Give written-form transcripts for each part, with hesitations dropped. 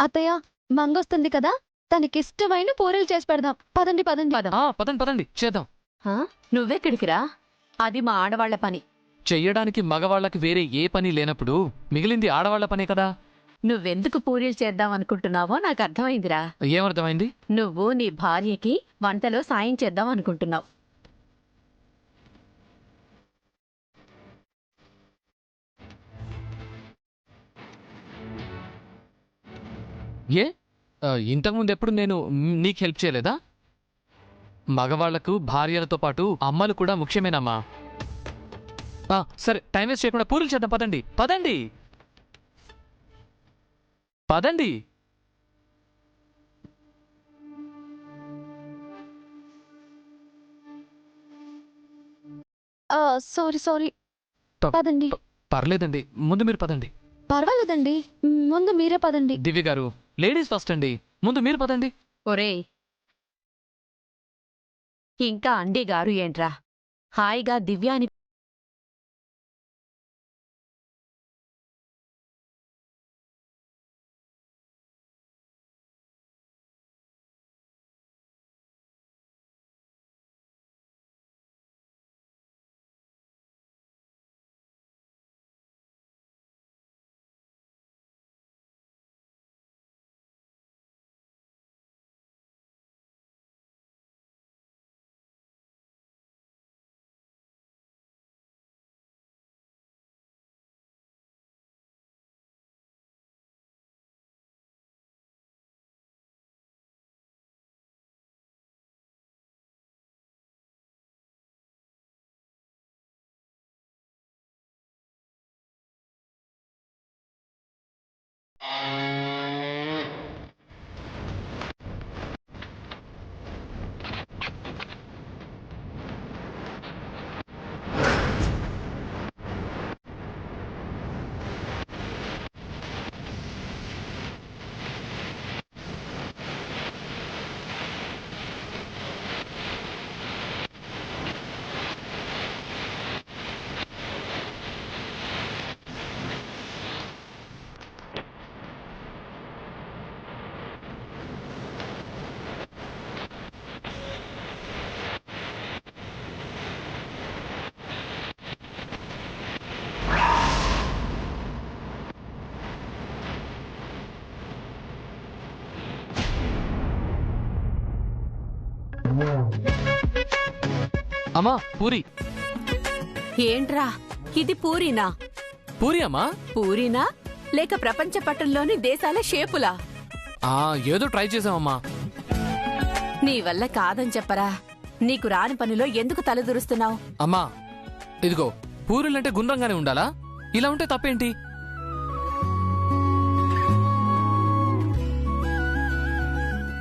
అత్తయ్య మంగొస్తుంది కదా, తనకిష్టమైన పూరీలు చేసి పెడదాం. పదండి పదండి. పదండి పదండి చేద్దాం. నువ్వెక్కడికి రా, అది మా ఆడవాళ్ల పని. చెయ్యడానికి మగవాళ్ళకి వేరే ఏ పని లేనప్పుడు మిగిలింది ఆడవాళ్ల పనే కదా. నువ్వెందుకు పూరీలు చేద్దాం అనుకుంటున్నావో నాకు అర్థమైందిరా. ఏమర్థమైంది? నువ్వు నీ భార్యకి వంటలో సాయం చేద్దాం అనుకుంటున్నావు. ఏ ఇంతకుముందు ఎప్పుడు నేను నీకు హెల్ప్ చేయలేదా? మగవాళ్లకు భార్యలతో పాటు అమ్మలు కూడా ముఖ్యమేనమ్మా. సరే టైం వేస్ట్ చేయకుండా పూరీలు చేద్దాం. పదండి పదండి పదండి. Sorry sorry. పదండి. పర్లేదండి, ముందు మీరు పదండి. పర్వాలేదండి, ముందు మీరే పదండి. దివ్య గారు, లేడీస్ ఫస్ట్ అండి, ముందు మీరు పదండి. ఒరేయ్, ఇంకా అండి గారు ఏంట్రా, హాయిగా దివ్యాని అమ్మా పూరి. ఏంట్రా, ఇది పూరీనా? పూరి అమ్మా. పూరీనా లేక ప్రపంచ పటంలోని దేశాల షేపులా? ఏదో ట్రై చేసామమ్మా. నీ వల్ల కాదని చెప్పరా, నీకు రాని పనిలో ఎందుకు తలదూరుస్తున్నావు? అమ్మా ఇదిగో, పూరీలంటే గుండ్రంగానే ఉండాలా? ఇలా ఉంటే తప్పేంటి?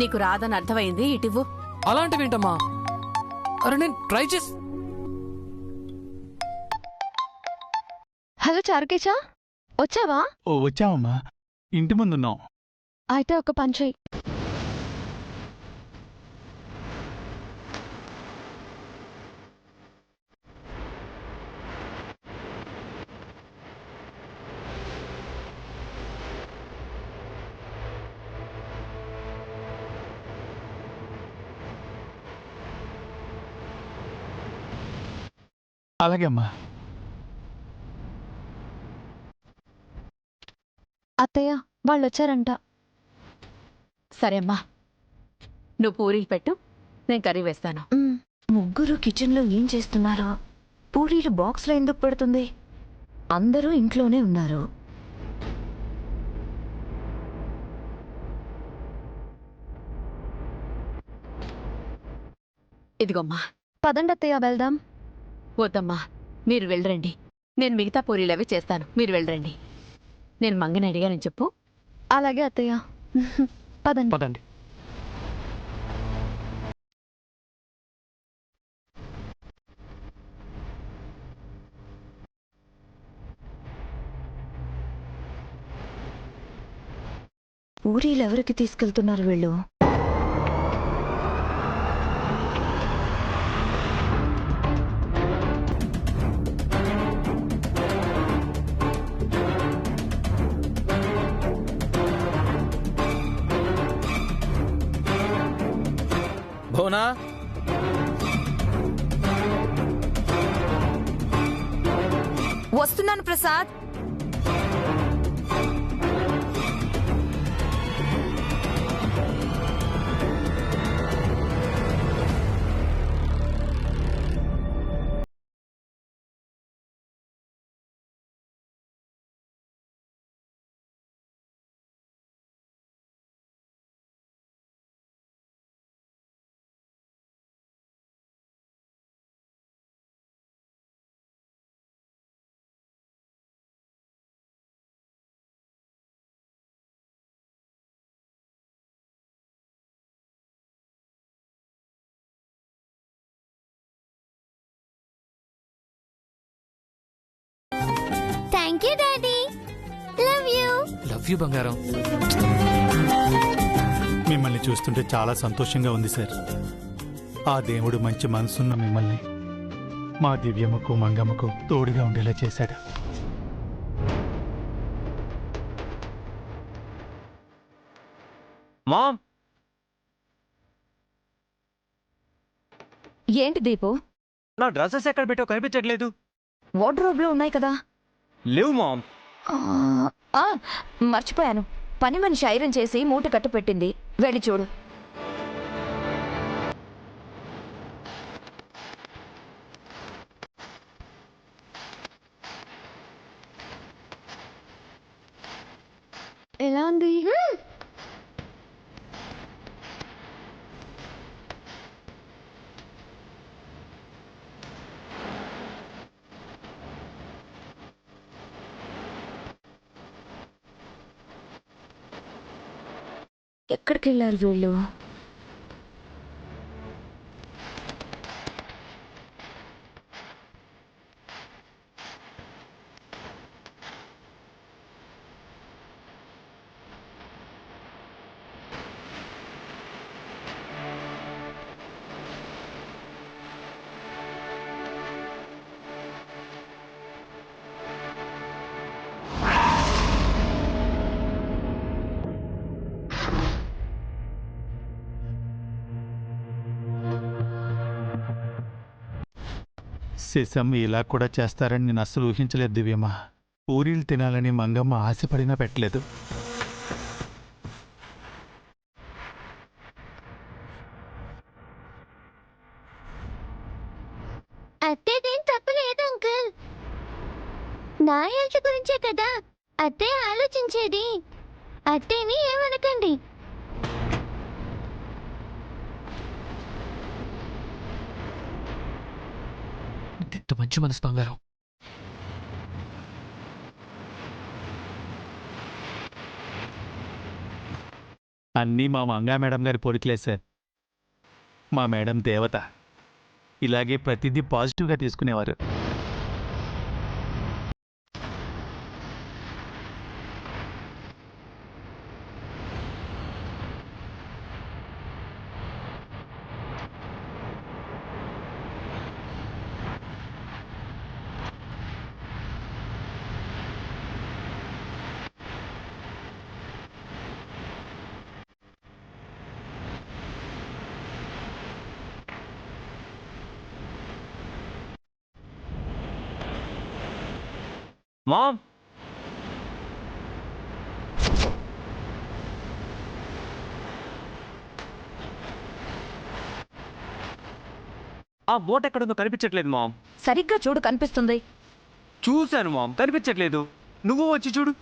నీకు రాదని అర్థమైంది, ఇటివ్వు. అలాంటివేంటమ్మా? అరే నేను ట్రై చేసి. హలో చారుకేశ, వచ్చావా? వచ్చావమ్మా, ఇంటి ముందున్నాం. అయితే ఒక పని చెయ్యి. అలాగే అమ్మా. అత్తయ్య వాళ్ళు వచ్చారంట. సరే అమ్మా, నువ్వు పూరీలు పెట్టు, నేను కర్రీ వేస్తాను. ముగ్గురు కిచెన్లో ఏం చేస్తున్నారో? పూరీలు బాక్స్లో ఎందుకు పెడుతుంది? అందరూ ఇంట్లోనే ఉన్నారు. ఇదిగోమ్మా. పదండి అత్తయ్య వెళ్దాం. వద్దమ్మా, మీరు వెళ్ళరండి, నేను మిగతా పూరీలు అవి చేస్తాను, మీరు వెళ్ళరండి. నేను మంగని అడిగానని చెప్పు. అలాగే అత్తయ్య. పదండి పదండి. పూరీలు ఎవరికి తీసుకెళ్తున్నారు వీళ్ళు? యమునా వస్తున్నాను Prasad. Thank you daddy. Love you. Love you బంగారం. మిమ్మల్ని చూస్తుంటే చాలా సంతోషంగా ఉంది సార్. ఆ దేవుడు మంచి మనసున్న మిమ్మల్ని మా దివ్యమ్మకు మంగమ్మకు తోడుగా ఉండేలా చేశాడు. మామ్ ఏంటి దీపు? నా డ్రెస్సెస్ ఎక్కడ పెట్టో కనిపించట్లేదు. వార్డ్రోబ్ లో ఉన్నాయి కదా. లేవు మామ్. ఆ, మర్చిపోయాను. పని మనిషి ఐరన్ చేసి మూట కట్టు పెట్టింది. వెళ్ళి చూడు. ఎలా ఉంది? ఎక్కడికి వెళ్ళారు వీళ్ళు? శేషం ఇలా కూడా చేస్తారని నేను అస్సలు ఊహించలేదు దివ్యమ్మ. పూరీలు తినాలని మంగమ్మ ఆశపడినా పెట్టలేదు. అత్తేదేం తప్పలేదు అంకుల్. నా హెల్త్ గురించే కదా అత్తే ఆలోచించేది. అత్తేని ఏమనకండి. ఎంత మంచి మనసు బంగారం. అన్నీ మా మంగా మేడం గారి పోలికలే సార్. మా మేడం దేవత. ఇలాగే ప్రతిదీ పాజిటివ్గా తీసుకునేవారు. మామ్ ఆ బోట్ ఎక్కడుందో కనిపించట్లేదు మామ్. సరిగ్గా చూడు, కనిపిస్తుంది. చూశాను మామ్, కనిపించట్లేదు. నువ్వు వచ్చి చూడు.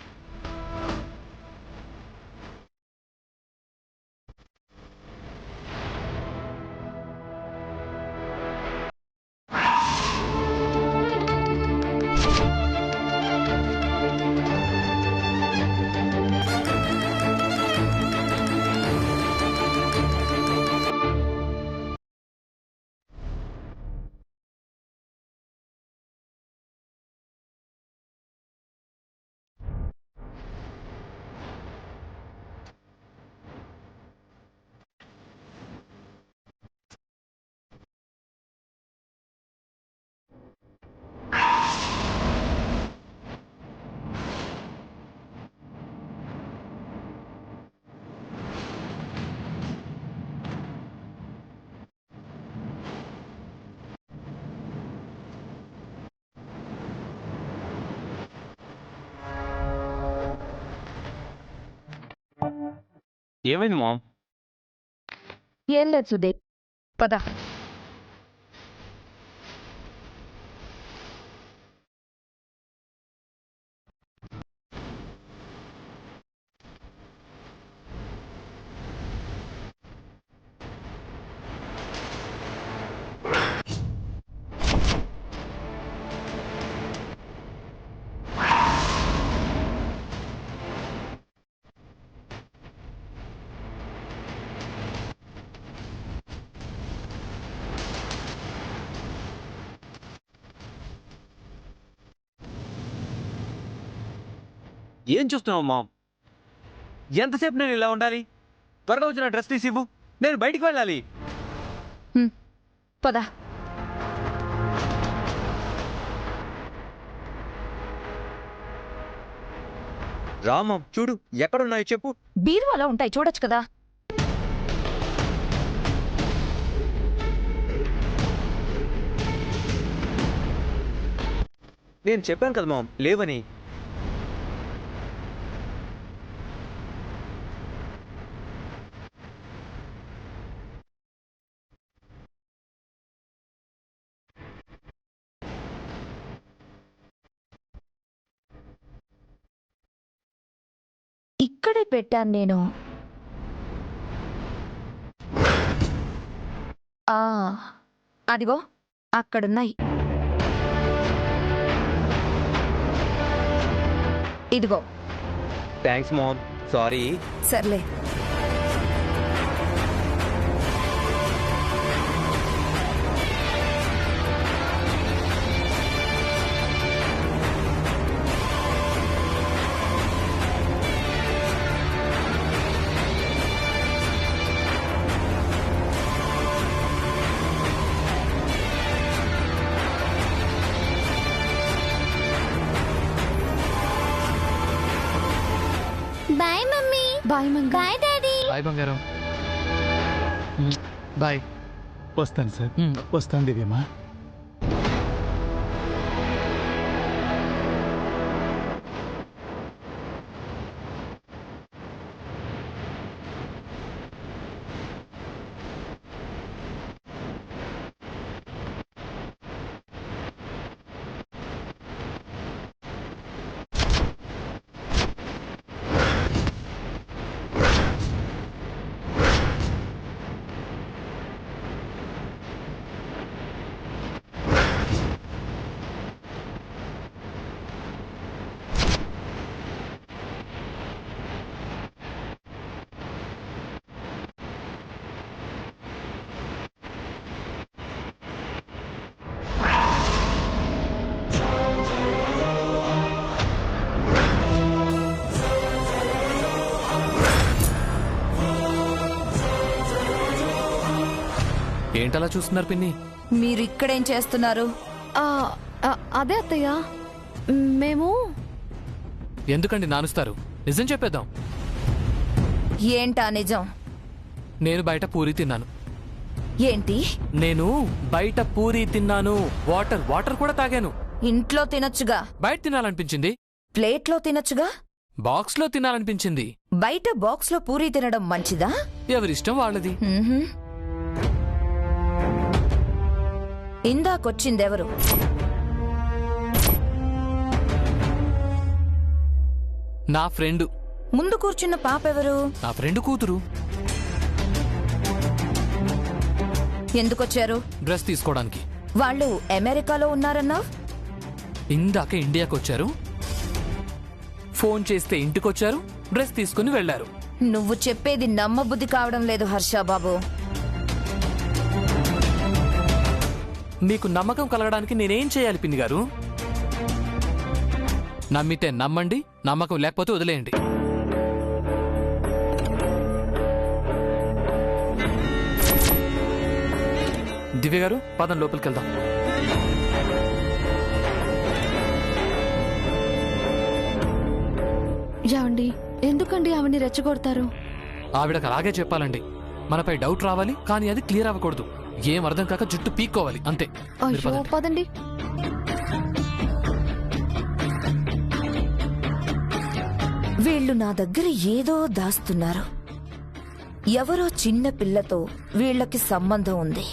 ఏమైంది మామ్? ఏం లేదు సుదీప్, పద. ఏం చూస్తున్నావు మామ్? ఎంతసేపు నేను ఇలా ఉండాలి? త్వరగా వచ్చిన డ్రెస్ తీసి ఇవ్వు, నేను బయటికి వెళ్ళాలి. పద. రా మామ్, చూడు ఎక్కడున్నాయో చెప్పు. బీరువాలో ఉంటాయి, చూడొచ్చు కదా. నేను చెప్పాను కదా మామ్, లేవని. ఇక్కడే పెట్టాను నేను. అదిగో అక్కడున్నాయి. ఇదిగో. Thanks mom, sorry. సర్లే. Bye mummy. Bye Manga. Bye daddy. Bye బంగారం. బాయ్. వస్తాను సార్, వస్తాను దివ్యమ్మా. ఏంటలా చూస్తున్నారు పిన్ని? మీరు ఇక్కడేం చేస్తున్నారు? అదే అత్తయ్య, మేము ఎందుకండి నానుస్తారు? నిజం చెప్పేద్దాం. ఏంటా నిజం? నేను బయట పూరి తిన్నాను. ఏంటి? నేను బయట పూరి తిన్నాను. వాటర్ కూడా తాగాను. ఇంట్లో తినొచ్చుగా. బయట తినాలనిపించింది. ప్లేట్లో తినొచ్చుగా. బాక్స్లో తినాలనిపించింది. బయట బాక్స్లో పూరీ తినడం మంచిదా? ఎవరిష్టం వాళ్ళది. ఇందాకొచ్చిందెవరు? నా ఫ్రెండ్. ముందు కూర్చున్న పాపెవరు? నా ఫ్రెండ్ కూతురు. ఎందుకొచ్చారు? డ్రెస్ తీసుకోవడానికి. వాళ్ళు అమెరికాలో ఉన్నారన్నావ్? ఇందాక ఇండియాకి వచ్చారు. ఫోన్ చేస్తే ఇంటికొచ్చారు. డ్రెస్ తీసుకుని వెళ్లారు. నువ్వు చెప్పేది నమ్మబుద్ధి కావడం లేదు హర్షబాబు. మీకు నమ్మకం కలగడానికి నేనేం చేయాలి పిన్ని గారు? నమ్మితే నమ్మండి, నమ్మకం లేకపోతే వదిలేయండి. దివ్య గారు, పదం లోపలికి వెళ్దాం. ఏమండి, ఎందుకండి ఆవిడ్ని రెచ్చగొడతారు? ఆవిడకు అలాగే చెప్పాలండి. మనపై డౌట్ రావాలి, కానీ అది క్లియర్ అవ్వకూడదు. ఏం అర్థం కాక జుట్టు పీక్కోవాలి, అంతే. మీరు అయ్యో, పదండి. పదండి. వీళ్ళు నా దగ్గర ఏదో దాస్తున్నారు. ఎవరో చిన్న పిల్లతో వీళ్ళకి సంబంధం ఉంది.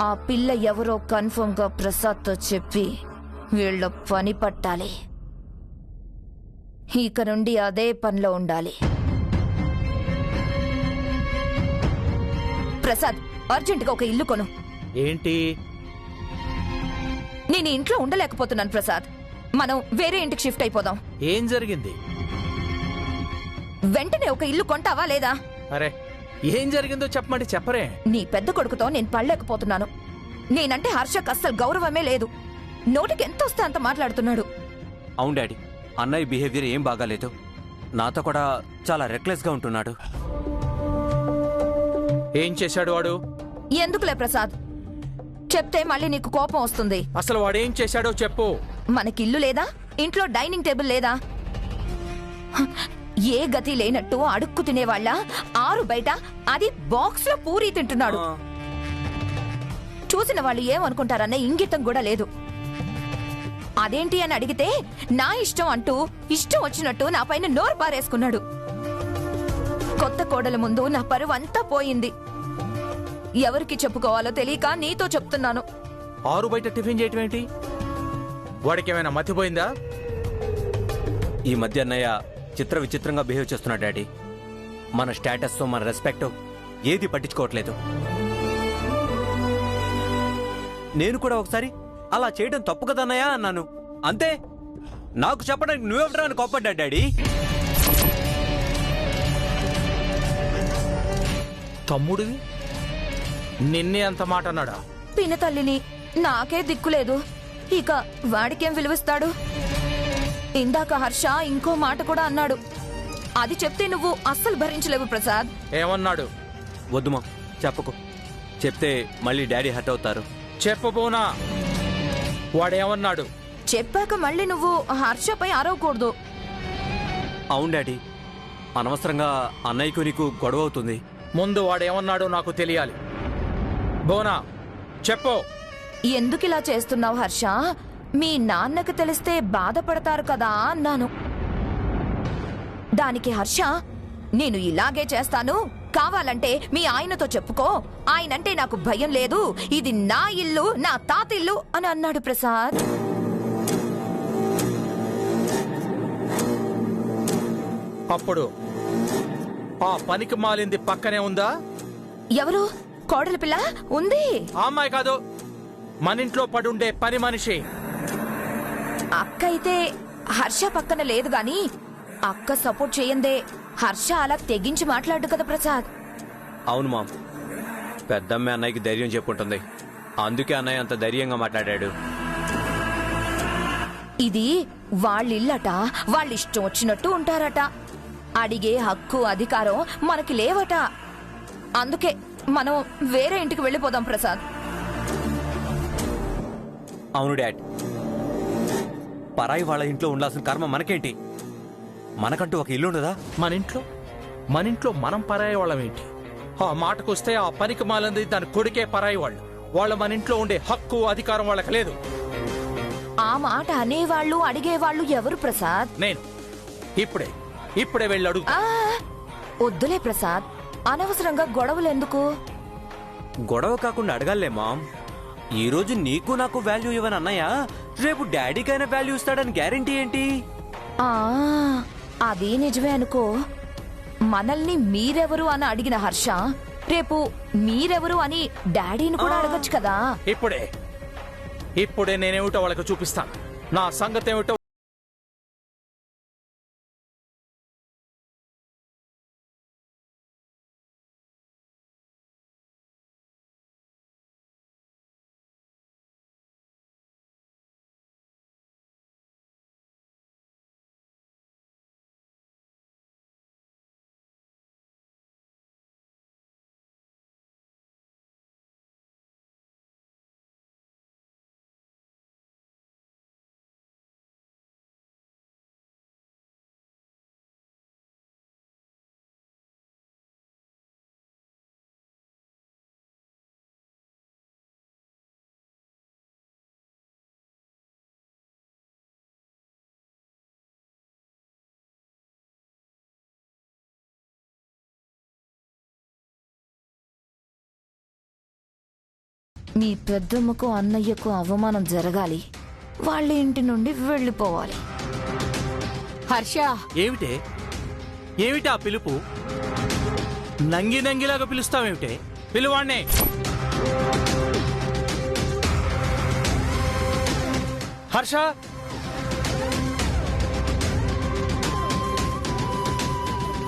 ఆ పిల్ల ఎవరో కన్ఫర్మ్ గా ప్రసాద్తో చెప్పి వీళ్ళ పని పట్టాలి. ఇక నుండి అదే పనిలో ఉండాలి. ప్రసాద్, అర్జెంటుగా ఒక ఇల్లు కొను. ఏంటి? నేను ఇంట్లో ఉండలేకపోతున్నాను ప్రసాద్. మనం వేరే ఇంటికి షిఫ్ట్ అయిపోదాం. ఏం జరిగింది? వెంటనే ఒక ఇల్లు కొంటావా లేదా? అరే, ఏం జరిగిందో చెప్పమంటే చెప్పరే. నీ పెద్ద కొడుకుతో నేను పడలేకపోతున్నాను. నేనంటే హర్షకు అస్సలు గౌరవమే లేదు. నోటికి ఎంత వస్తే అంత మాట్లాడుతున్నాడు. అవును డాడీ, అన్నయ్య బిహేవియర్ ఏం బాగాలేదు. నాతో కూడా చాలా రెక్లెస్గా ఉంటున్నాడు. ఏం చేశాడు వాడు? ఎందుకులే ప్రసాద్, చెప్తే మళ్ళీ నీకు కోపం వస్తుంది. అసలు వాడేం చేశాడో చెప్పు. మనకి ఇల్లు లేదా? ఇంట్లో డైనింగ్ టేబుల్ లేదా? ఏ గతి లేనట్టు అడుక్కు తినేవాళ్ళ ఆరు బయట అది బాక్స్ లో పూరీ తింటున్నాడు. చూసిన వాళ్ళు ఏమనుకుంటారన్న ఇంగితం కూడా లేదు. అదేంటి అని అడిగితే నా ఇష్టం అంటూ ఇష్టం వచ్చినట్టు నా పైన నోరు పారేసుకున్నాడు. కొత్త కోడల ముందు నా పరువు అంతా పోయింది. ఎవరికి చెప్పుకోవాలో తెలియక నీతో చెప్తున్నాను. ఆరు బయట టిఫిన్ చేయటం ఏంటి? వాడికి ఏమైనా మతిపోయిందా? ఈ మధ్య అన్నయ్య చిత్ర విచిత్రంగా బిహేవ్ చేస్తున్నాడు డాడీ. మన స్టేటస్ మన రెస్పెక్ట్ ఏది పట్టించుకోవట్లేదు. నేను కూడా ఒకసారి అలా చేయడం తప్పు కదా అన్నయ్య అన్నాను. అంతే, నాకు చెప్పడానికి నువ్వెవరా అని కోప్పడ్డా డాడీ. తమ్ముడివి నిన్నే అంత మాట అన్నాడా? పినతల్లిని నాకే దిక్కులేదు, ఇక వాడికేం విలువిస్తాడు? ఇందాక హర్ష ఇంకో మాట కూడా అన్నాడు. అది చెప్తే నువ్వు అస్సలు భరించలేవు ప్రసాద్. ఏమన్నాడు? వద్దుమా, చెప్పకు. చెప్తే మళ్ళీ డాడీ హర్ట్ అవుతారు. చెప్పబోనా? వాడేమన్నాడు? చెప్పాక మళ్ళీ నువ్వు హర్షపై అరవకూడదు. అవును డాడీ, అనవసరంగా అన్నయ్యకు నీకు గొడవ అవుతుంది. ముందు వాడేమన్నాడో నాకు తెలియాలి. బోనా, చెప్పు. ఎందుకిలా చేస్తున్నావు హర్ష? మీ నాన్నకు తెలిస్తే బాధపడతారు కదా అన్నాను. దానికి హర్ష, నేను ఇలాగే చేస్తాను, కావాలంటే మీ ఆయనతో చెప్పుకో, ఆయనంటే నాకు భయం లేదు, ఇది నా ఇల్లు, నా తాత ఇల్లు అని అన్నాడు ప్రసాద్. అప్పుడు ఆ పనికి మాలింది పక్కనే ఉందా? ఎవరు? కోడలి పిల్ల ఉంది. ఆ అమ్మాయి కాదు, మన ఇంట్లో పడుండే పని మనిషి. అక్క అయితే హర్ష పక్కన లేదు గాని, అక్క సపోర్ట్ చేయందే హర్ష అలా తెగించి మాట్లాడు కదా ప్రసాద్. అవును మామ్, పెద్దమ్మ అన్నయ్యకి ధైర్యం చెప్పుంటుంది, అందుకే అన్నయ్య అంత ధైర్యంగా మాట్లాడాడు. ఇది వాళ్ళిల్లట, వాళ్ళిష్టం వచ్చినట్టు ఉంటారట. అడిగే హక్కు అధికారం మనకి లేవట. అందుకే మనం వేరే ఇంటికి వెళ్ళిపోదాం ప్రసాద్. అవును డాడ్, పరాయి వాళ్ళ ఇంట్లో ఉండాల్సిన కర్మ మనకేంటి? మనకంటూ ఒక ఇల్లు ఉండదా? మన ఇంట్లో మనం పరాయి వాళ్ళం ఏంటి? ఆ మాటకొస్తే ఆ పనికి మాలింది దాని కొడుకే పరాయి వాళ్ళు. వాళ్ళ మన ఇంట్లో ఉండే హక్కు అధికారం వాళ్ళకి లేదు. ఆ మాట అనేవాళ్ళు అడిగేవాళ్ళు ఎవరు ప్రసాద్? నేను ఇప్పుడే వెళ్ళి అడుగు. ఆ, వద్దులే ప్రసాద్, అనవసరంగా గొడవలెందుకు? గొడవ కాకుండా అడగాలే మామ్. ఈ రోజు నీకు నాకు వాల్యూ ఇవ్వని అన్నయ్య రేపు డాడీకైనా వాల్యూ ఇస్తాడని గ్యారెంటీ ఏంటి? ఆ, అది నిజమే అనుకో. మనల్ని మీరెవరు అని అడిగిన హర్ష రేపు మీరెవరు అని డాడీని కూడా అడగచ్చు కదా. ఇప్పుడే నేనేమిటో వాళ్ళకి చూపిస్తాను. నా సంగతి ఏమిటో మీ పెద్దమ్మకు అన్నయ్యకు అవమానం జరగాలి, వాళ్ళ ఇంటి నుండి వెళ్ళిపోవాలి. హర్ష, ఏమిటే ఏమిటి ఆ పిలుపు? నంగి నంగిలాగా పిలుస్తావేమిటే? పిలువాణ్ణే. హర్ష